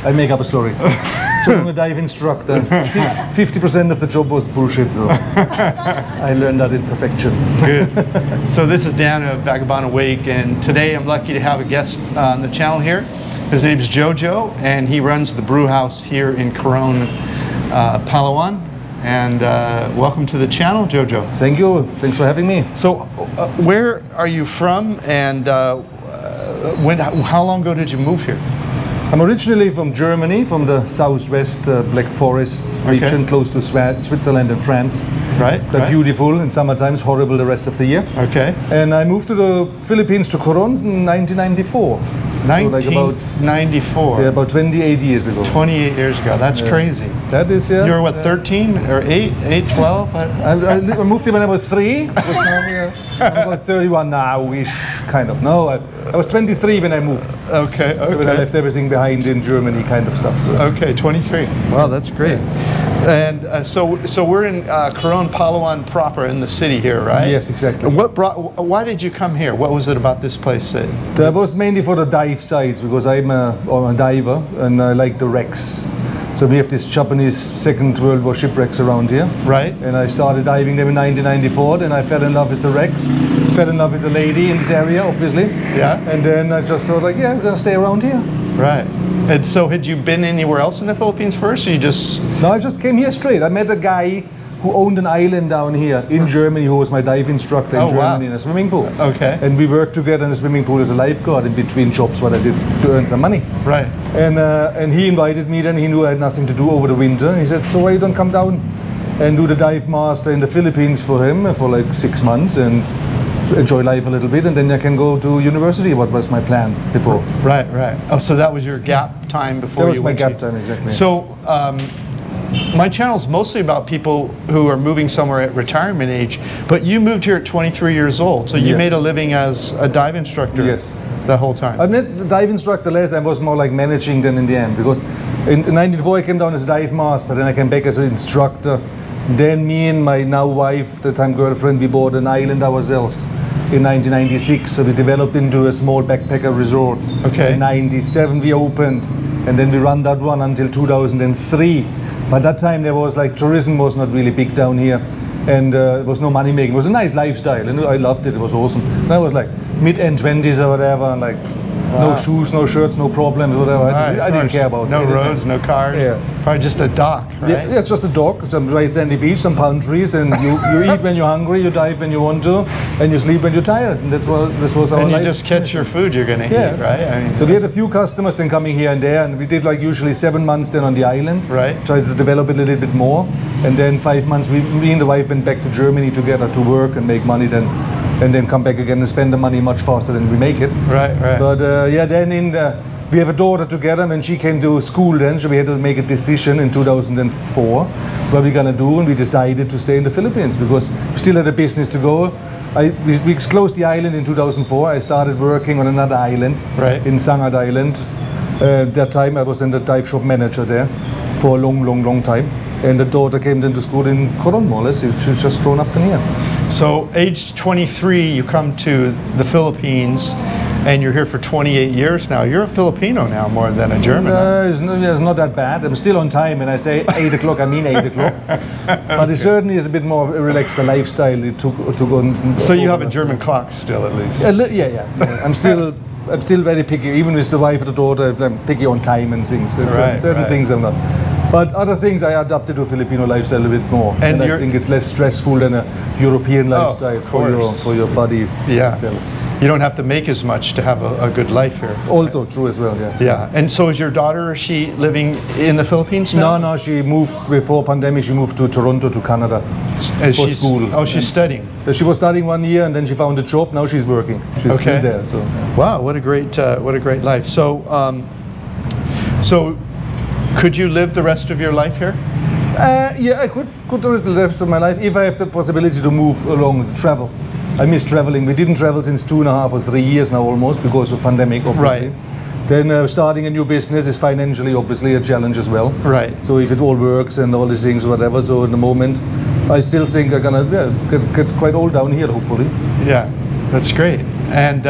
I make up a story. So I'm a dive instructor. 50% of the job was bullshit, so I learned that in perfection. Good. So this is Dan of 𝗥𝗲𝗀𝗡, and today I'm lucky to have a guest on the channel here. His name is Jojo, and he runs the Brew House here in 𝐒Ⅎ Palawan. And welcome to the channel, Jojo. Thank you. Thanks for having me. So where are you from, and how long ago did you move here? I'm originally from Germany, from the southwest Black Forest region, close to Switzerland and France. Right. They're beautiful in summer times, horrible the rest of the year. Okay. And I moved to the Philippines, to 𝐒Ⅎ in 1994. 1994. Yeah, about 28 years ago. 28 years ago. That's crazy. That is, yeah. You were what, 13 or 8, 12? I moved here when I was 3. I'm about 31 now-ish, kind of. No, I was 23 when I moved. Okay, okay. When I left everything behind in Germany, kind of stuff. So. Okay, 23. Wow, that's great. And so we're in 𝐒Ⅎ Palawan proper, in the city here, right? Yes, exactly. Why did you come here? What was it about this place that was mainly for the dive sites, because I'm a diver and I like the wrecks. So we have these Japanese Second World War shipwrecks around here. Right. And I started diving them in 1994. Then I fell in love with the wrecks. Fell in love with a lady in this area, obviously. Yeah. And then I just thought, like, yeah, I'm gonna stay around here. Right. And so had you been anywhere else in the Philippines first, or you just... No, I just came here straight. I met a guy who owned an island down here in Germany, who was my dive instructor in Germany in a swimming pool. Okay. And we worked together in a swimming pool as a lifeguard in between jobs, what I did to earn some money. Right. And he invited me then. He knew I had nothing to do over the winter. He said, so why you don't come down and do the dive master in the Philippines for him for like 6 months and enjoy life a little bit, and then I can go to university. What was my plan before? Right, right. Oh, so that was your gap time before you went. That was my gap time, exactly. So my channel's mostly about people who are moving somewhere at retirement age, but you moved here at 23 years old, so you made a living as a dive instructor. Yes. The whole time. I'm not the dive instructor less. I was more like managing than in the end, because in 1994 I came down as a dive master, then I came back as an instructor. Then me and my now wife, the time girlfriend, we bought an island ourselves in 1996. So we developed into a small backpacker resort. Okay. In 97 we opened, and then we ran that one until 2003. By that time there was like, tourism was not really big down here, and there was no money making. It was a nice lifestyle, and I loved it. It was awesome. And I was like mid-end 20s or whatever, and like no shoes, no shirts, no problems, whatever. I didn't care about no anything. roads, no cars. Yeah. Probably just a dock, right? Yeah, it's just a dock, some right sandy beach, some palm trees, and you eat when you're hungry, you dive when you want to, and you sleep when you're tired. And this was our life. And you just catch your food you're going to eat, right? I mean, so we had a few customers then coming here and there, and we did like usually 7 months then on the island. Right. Tried to develop it a little bit more, and then 5 months me and the wife went back to Germany together to work and make money then. And then come back again and spend the money much faster than we make it. Right, right. But yeah, then we have a daughter together. When she came to school then, so we had to make a decision in 2004 what we're gonna do, and we decided to stay in the Philippines because we still had a business to go. We closed the island in 2004. I started working on another island, in 𝗏𝗏 Island. That time I was then the dive shop manager there for a long time. And the daughter came then to school in 𝐒Ⅎ, more or less. She's just grown up in here. So, age 23, you come to the Philippines, and you're here for 28 years now. You're a Filipino now more than a German. It's not that bad. I'm still on time, and I say 8 o'clock, I mean 8 o'clock. But it certainly is a bit more relaxed, the lifestyle it took on. So you have a German clock still, at least? Yeah. I'm still very picky, even with the wife and the daughter. I'm picky on time and things. Certain things I'm not. But other things I adapted to Filipino lifestyle a bit more, and I think it's less stressful than a European lifestyle for your body. Yeah, you don't have to make as much to have a good life here. Also true as well. Yeah. Yeah. And so is your daughter? Is she living in the Philippines now? No, she moved before pandemic. She moved to Toronto, to Canada, for school. Oh, she's studying. She was studying 1 year, and then she found a job. Now she's working. She's still there. So. Wow, what a great life. So, could you live the rest of your life here? Yeah, I could live the rest of my life if I have the possibility to move along, travel. I miss traveling. We didn't travel since 2.5 or 3 years now almost because of pandemic, obviously. Right. Then starting a new business is financially obviously a challenge as well. Right. So if it all works and all these things, whatever, so in the moment, I still think I'm gonna get quite old down here, hopefully. Yeah, that's great. And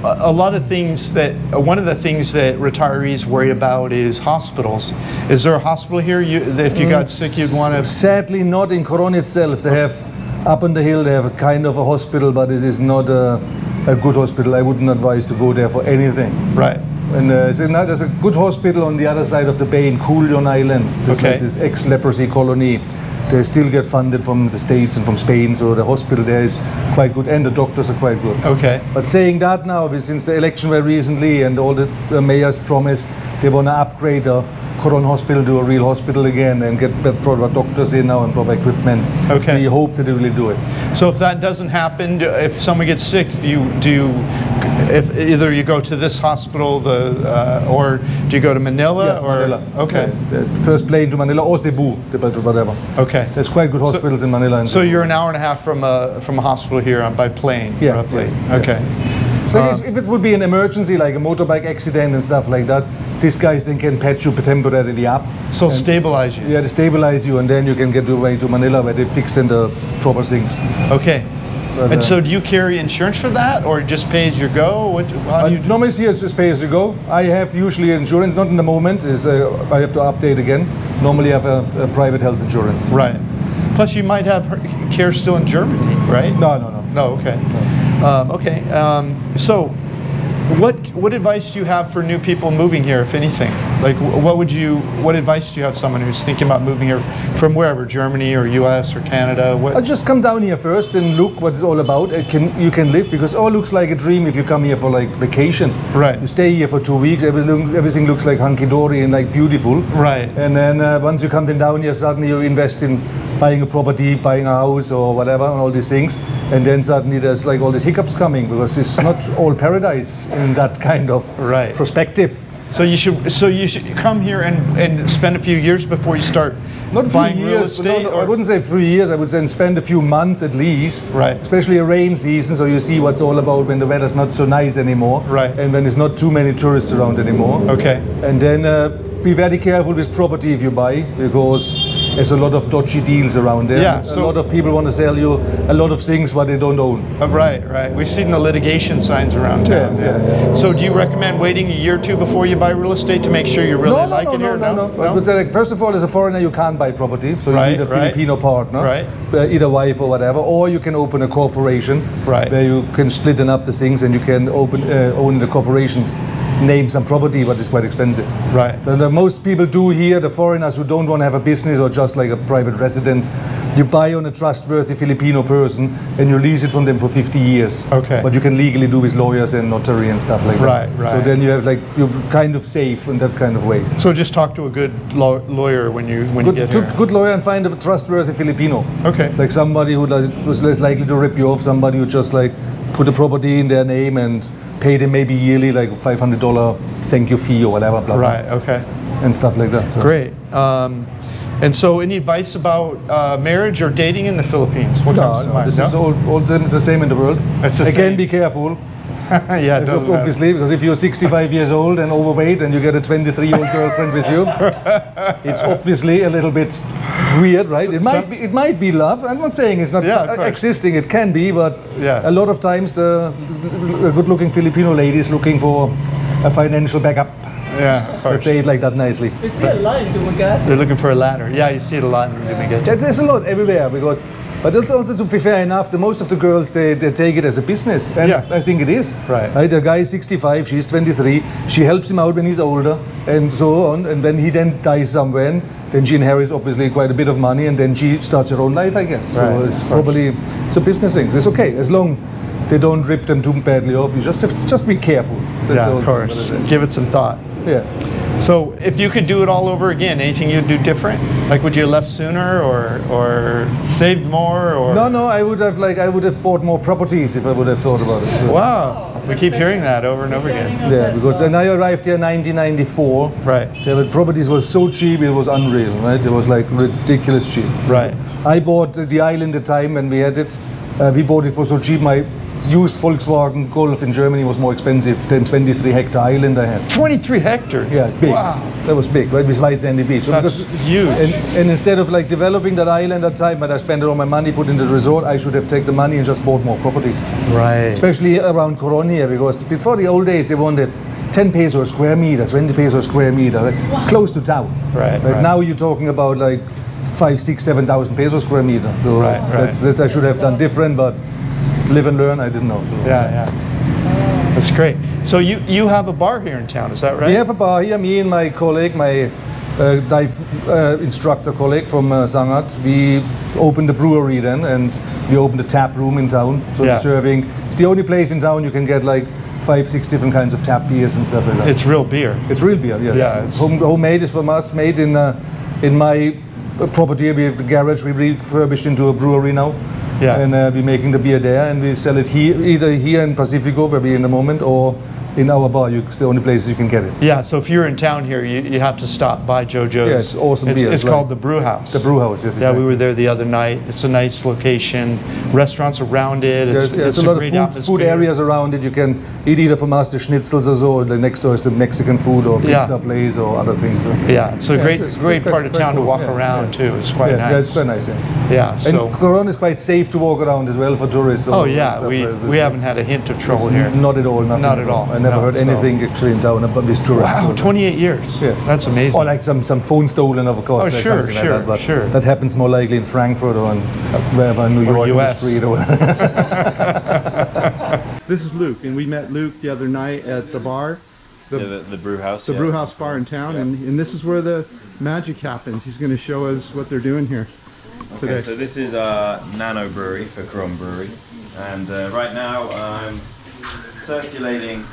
a lot of things that, one of the things that retirees worry about is hospitals. Is there a hospital here? If you got sick, you'd want to? Sadly, not in ख़roň itself. They have, up on the hill, they have a kind of a hospital, but it is not a good hospital. I wouldn't advise to go there for anything. Right. And there's a good hospital on the other side of the bay in 𝗏𝐿 Island. There's okay. like this ex-leprosy colony. They still get funded from the States and from Spain, so the hospital there is quite good, and the doctors are quite good. Okay. But saying that now, since the election were recently and all the mayors promised they want to upgrade the ख़roň hospital to a real hospital again and get proper doctors in now and proper equipment. Okay. We hope that they really do it. So if that doesn't happen, if someone gets sick, if either you go to this hospital, or do you go to Manila? Yeah, or Manila. Okay. Yeah, the first plane to Manila or Cebu, whatever. Okay. There's quite good hospitals in Manila. And so you're an hour and a half from a hospital here by plane, yeah, roughly. Yeah, okay. Yeah. So if it would be an emergency, like a motorbike accident and stuff like that, these guys then can patch you temporarily up. So stabilize you. Yeah, they stabilize you, and then you can get away to Manila where they fixed in the proper things. Okay. But, and so do you carry insurance for that, or just pay as you go? How do you do? Normally here is pay as you go. I have usually insurance, not in the moment, I have to update again. Normally I have a private health insurance. Right. Plus you might have care still in Germany, right? No. No, okay. No. So what advice do you have for new people moving here, if anything? Like what advice do you have someone who's thinking about moving here from wherever, Germany or US or Canada? I'll just come down here first and look what it's all about. You can live, because it all looks like a dream if you come here for like vacation. Right. You stay here for 2 weeks, everything looks like hunky-dory and like beautiful. Right. And then once you come down here, suddenly you invest in buying a property, buying a house or whatever, and all these things. And then suddenly there's like all these hiccups coming, because it's not all paradise in that kind of perspective. So you should come here and spend a few years before you start buying real estate? I wouldn't say 3 years, I would say spend a few months at least. Right. Especially a rain season, so you see what's all about when the weather's not so nice anymore. Right. And when there's not too many tourists around anymore. Okay. And then be very careful with property if you buy, because there's a lot of dodgy deals around there. Yeah, a lot of people want to sell you a lot of things what they don't own. Right. We've seen the litigation signs around town. Yeah. So do you recommend waiting a year or two before you buy real estate to make sure you really like it here? No. I would say, like, first of all, as a foreigner, you can't buy property, so you need a Filipino partner, either wife or whatever, or you can open a corporation where you can split up the things and you can own the corporation's name some property, but it's quite expensive. Right. Most people do here, the foreigners who don't want to have a business or just like a private residence, you buy on a trustworthy Filipino person and you lease it from them for 50 years. Okay. But you can legally do with lawyers and notary and stuff like that. Right. So then you have you're kind of safe in that kind of way. So just talk to a good lawyer when you get here. Good lawyer and find a trustworthy Filipino. Okay. Like somebody who was less likely to rip you off, somebody who just like put a property in their name and pay them maybe yearly like $500 thank you fee or whatever, blah, blah. Right, okay. And stuff like that. So. Great. And so any advice about marriage or dating in the Philippines? What comes to mind? This is all the same in the world. Again, be careful. Yeah, obviously, because if you're 65 years old and overweight and you get a 23-year-old girlfriend with you, it's obviously a little bit weird, right? It might be love. I'm not saying it's not existing. It can be, but a lot of times the good-looking Filipino lady is looking for a financial backup. Yeah, of course. Let's say it like that nicely. We see a lot in 𝗏𝗏𝗏𝗏. They're looking for a ladder. Yeah, you see it a lot in 𝗏𝗏𝗏𝗏. There's a lot everywhere, but it's also, to be fair enough, most of the girls, they take it as a business. And I think it is. Right. The guy is 65, she's 23, she helps him out when he's older, and so on. And when he then dies somewhere, then she inherits obviously quite a bit of money, and then she starts her own life, I guess. So it's probably, it's a business thing. So it's okay, as long they don't rip them too badly off. You just have to be careful. Yeah, of course. Give it some thought. Yeah. So if you could do it all over again, anything you'd do different? Like, would you have left sooner or saved more? Or No, I would have bought more properties if I would have thought about it. So. Wow, we keep hearing that over and over again. Yeah, because when I arrived here in 1994, the properties was so cheap, it was unreal, right? It was like ridiculous cheap. Right. I bought the island at the time when we had it. We bought it for so cheap. My used Volkswagen Golf in Germany was more expensive than 23-hectare island I had. 23 hectares? Yeah, big. Wow. That was big, right? With White Sandy Beach. So That's huge. And instead of like developing that island at the time, but I spent all my money put into the resort, I should have taken the money and just bought more properties. Right. Especially around Coron here, because before the old days, they wanted 10 pesos a square meter, 20 pesos a square meter, right? Wow. Close to town. Right. Now you're talking about like 5, 6, 7,000 pesos square meter. So that I should have done different, but live and learn, I didn't know. So. Yeah. That's great. So you have a bar here in town, is that right? We have a bar here, me and my colleague, my dive instructor colleague from Sangat. We opened the brewery then, and we opened a tap room in town. So we're serving, it's the only place in town you can get like 5, 6 different kinds of tap beers and stuff like that. It's real beer. It's real beer, yes. Yeah, it's homemade is from us, made in my property. We have the garage we refurbished into a brewery now. Yeah. And we're making the beer there, and we sell it here, either here in Pacifico, where we're in the moment, or in our bar. It's the only places you can get it. Yeah, so if you're in town here, you have to stop by JoJo's. Yeah, it's awesome beer. It's called the Brew House. The Brew House, yes, exactly. Yeah, we were there the other night. It's a nice location. Restaurants around it. It's a lot of food areas around it. You can eat either from us the schnitzels or so. The next door is the Mexican food or pizza place or other things. So. Yeah, it's a great part of town to walk around too. It's quite nice. Yeah, it's quite nice. Yeah. So and Coron is quite safe to walk around as well for tourists. Oh yeah, we haven't had a hint of trouble here. Not at all. Not at all. I never heard anything actually in town about this tourist. Wow, 28 years. Yeah, that's amazing. Or like some phone stolen, of course. Oh like sure, like that, but that happens more likely in Frankfurt or in wherever in New York, or US. On the street or This is Luke, and we met Luke the other night at the bar. The Brew House. The Brew House bar in town, and this is where the magic happens. He's going to show us what they're doing here today. Okay, so this is Nano Brewery for 𝐿 Brewery, and right now I'm circulating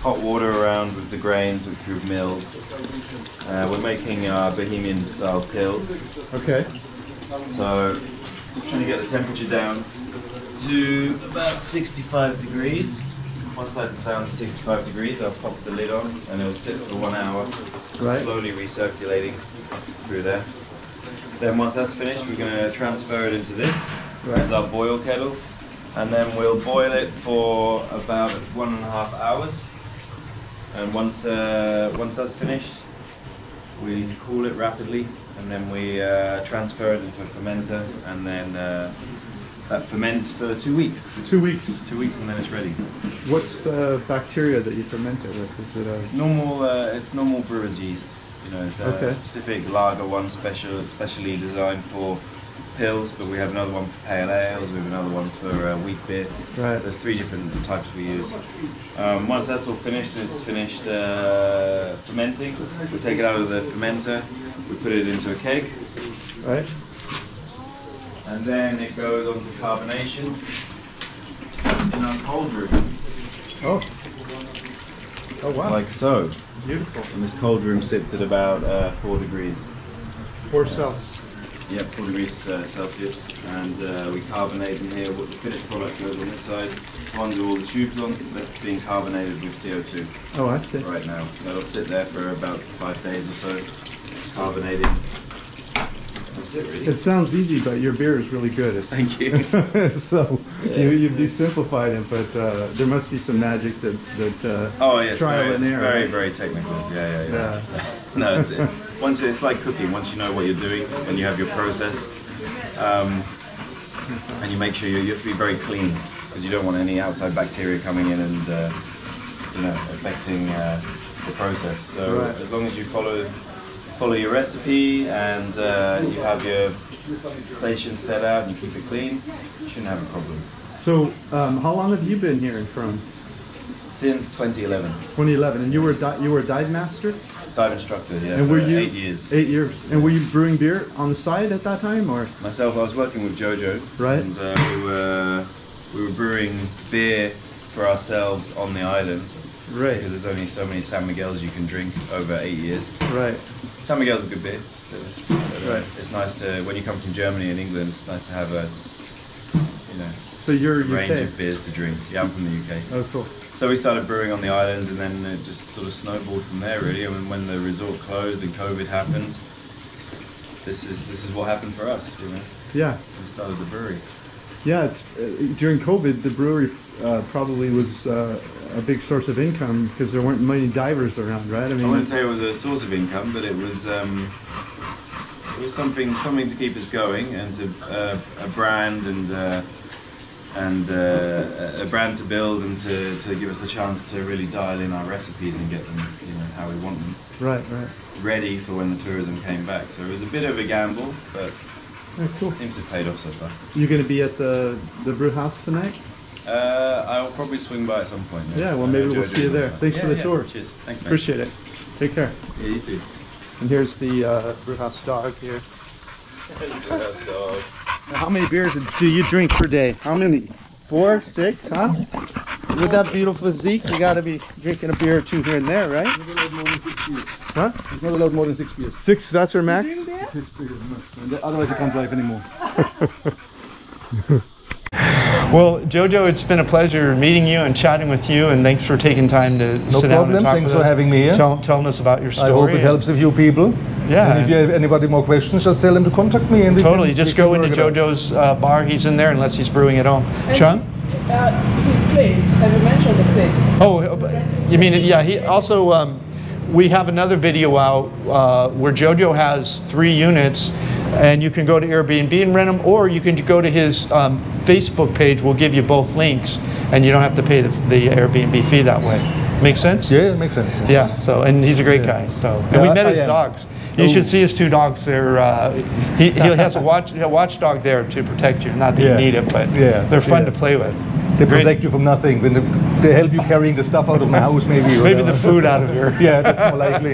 hot water around with the grains which we've milled. We're making Bohemian style pills. Okay. So trying to get the temperature down to about 65 degrees. Once that's down to 65 degrees, I'll pop the lid on and it'll sit for 1 hour, slowly recirculating through there. Then once that's finished, we're going to transfer it into this. This is our boil kettle, and then we'll boil it for about 1.5 hours. And once that's finished, we cool it rapidly, and then we transfer it into a fermenter, and then that ferments for 2 weeks. 2 weeks? 2 weeks, and then it's ready. What's the bacteria that you ferment it with? Is it a normal? It's normal brewer's yeast. You know, it's a specific lager one, specially designed for pills, but we have another one for pale ales, we have another one for wheat beer. Right. There's 3 different types we use. Once that's all finished, it's finished fermenting, we take it out of the fermenter, we put it into a keg. Right. And then it goes on to carbonation in our cold room. Oh. Oh wow. Like so. Beautiful. And this cold room sits at about 4 degrees. 4 Celsius. Yep, 4 degrees Celsius, and we carbonate in here. What the finished product goes on this side. Ones with all the tubes on, that's being carbonated with CO2. Oh, I see. Right now, that'll sit there for about 5 days or so, carbonating. That's it, really. It sounds easy, but your beer is really good. Thank you. So you've de-simplified it, but there must be some magic that oh yes, trial and error. Very, very technical. Yeah. No, it's like cooking. Once you know what you're doing and you have your process, and you make sure you have to be very clean, because you don't want any outside bacteria coming in and affecting the process. So as long as you follow your recipe and you have your station set out and you keep it clean, you shouldn't have a problem. So how long have you been here in Coron? Since 2011. 2011, and you were a dive master? Dive instructor, yeah, and for were you, 8 years. 8 years. And were you brewing beer on the side at that time, or? Myself, I was working with JoJo. Right. And we were brewing beer for ourselves on the island. Right. Because there's only so many San Miguel's you can drink over 8 years. Right. San Miguel's a good beer. Right. It's nice to, when you come from Germany and England, it's nice to have a, so you're range UK. of beers to drink. Yeah, I'm from the UK. Oh, cool. So we started brewing on the island, and then it just sort of snowballed from there, really. I mean, when the resort closed and COVID happened, this is what happened for us, Yeah. We started the brewery. Yeah, it's during COVID, the brewery probably was a big source of income because there weren't many divers around, right? I wouldn't say it was a source of income, but it was something to keep us going, and to a brand and a brand to build, and to give us a chance to really dial in our recipes and get them, how we want them. Right. Ready for when the tourism came back. So it was a bit of a gamble, but cool. Seems to have paid off so far. You going to be at the Brew House tonight? I'll probably swing by at some point. Yeah, well, maybe we'll see you there. Thanks for the tour. Cheers. Thanks, mate. Appreciate it. Take care. Yeah, you too. And here's the Brew House dog here. Brew House dog. Now, how many beers do you drink per day? How many? 4, 6, huh? With that beautiful physique, you got to be drinking a beer or two here and there, right? He's not allowed more than 6 beers. Huh? He's not allowed more than 6 beers. 6, that's her max? 6 beers, otherwise he can't drive anymore. Well, Jojo, it's been a pleasure meeting you and chatting with you, and thanks for taking time to sit down and talk Thanks with for us. having me here. Telling us about your story. I hope it helps a few people. Yeah. And if you have anybody more questions, just tell them to contact me. And Totally. Just go into Jojo's bar. He's in there unless he's brewing at home. And Sean? His place. Have you mentioned the place? Oh, you mean, yeah. He also, we have another video out where Jojo has 3 units, and you can go to Airbnb and rent them, or you can go to his Facebook page. We'll give you both links, and you don't have to pay the Airbnb fee that way. Make sense? Yeah, it makes sense. Yeah. So, and he's a great guy. So, and we met his dogs. You should see his 2 dogs. They're he has a watchdog there to protect you. Not that you need it, but they're fun to play with. They protect you from nothing. When they help you carrying the stuff out of my house, maybe. Maybe the food out of here. Yeah, that's more likely.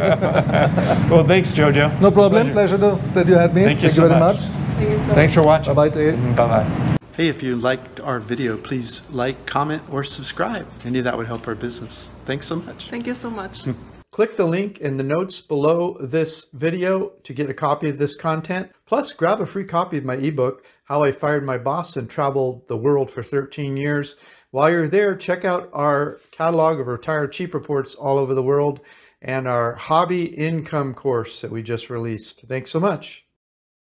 Well, thanks, Jojo. No problem. Pleasure that you had me. Thank you so very much. Thanks for watching. Bye-bye. Bye-bye. Hey, if you liked our video, please like, comment, or subscribe. Any of that would help our business. Thanks so much. Thank you so much. Click the link in the notes below this video to get a copy of this content. Plus, grab a free copy of my ebook, How I Fired My Boss and Traveled the World for 13 Years. While you're there, check out our catalog of retired cheap reports all over the world and our hobby income course that we just released. Thanks so much.